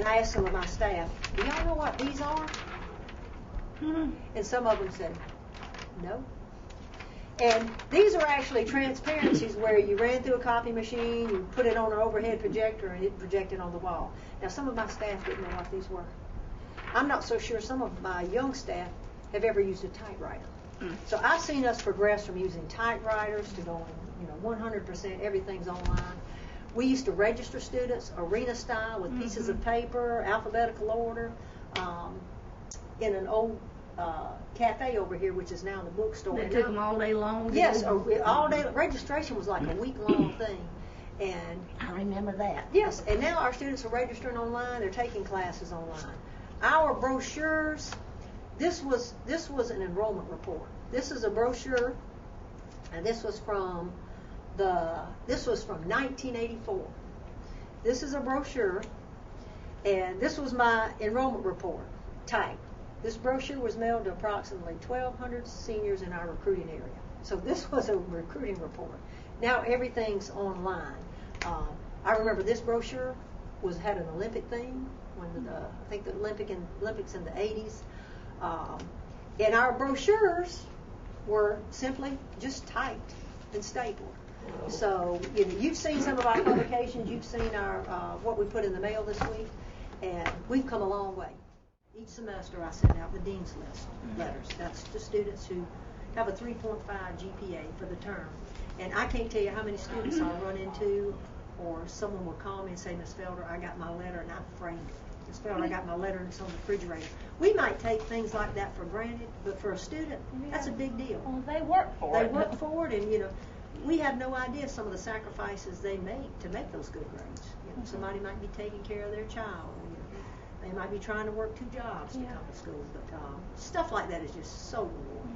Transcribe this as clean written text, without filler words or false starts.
I asked some of my staff, do y'all know what these are? And some of them said, no. And these are actually transparencies where you ran through a copy machine, you put it on an overhead projector, and it projected on the wall. Now, some of my staff didn't know what these were. I'm not so sure some of my young staff have ever used a typewriter. So I've seen us progress from using typewriters to going, 100% everything's online. We used to register students arena style with pieces of paper, alphabetical order, in an old cafe over here, which is now the bookstore. It took them all day long. Yes, all day. Registration was like a week-long thing. And I remember that. yes, and now our students are registering online. They're taking classes online. Our brochures. This was an enrollment report. This is a brochure, and this was from 1984. This is a brochure, and this was my enrollment report type. This brochure was mailed to approximately 1,200 seniors in our recruiting area. So this was a recruiting report. Now everything's online. I remember this brochure had an Olympic theme when I think the Olympics in the 80s. And our brochures were simply just typed and stapled. So you've seen some of our publications. You've seen our what we put in the mail this week, and we've come a long way. Each semester I send out the Dean's List letters. That's to students who have a 3.5 GPA for the term. And I can't tell you how many students I'll run into, or someone will call me and say, Ms. Felder, I got my letter and I framed it. Ms. Felder, I got my letter and it's on the refrigerator. We might take things like that for granted, but for a student, that's a big deal. Well, they work for it. They work for it, and we have no idea some of the sacrifices they make to make those good grades. Somebody might be taking care of their child. They might be trying to work 2 jobs to come to school, but stuff like that is just so rewarding.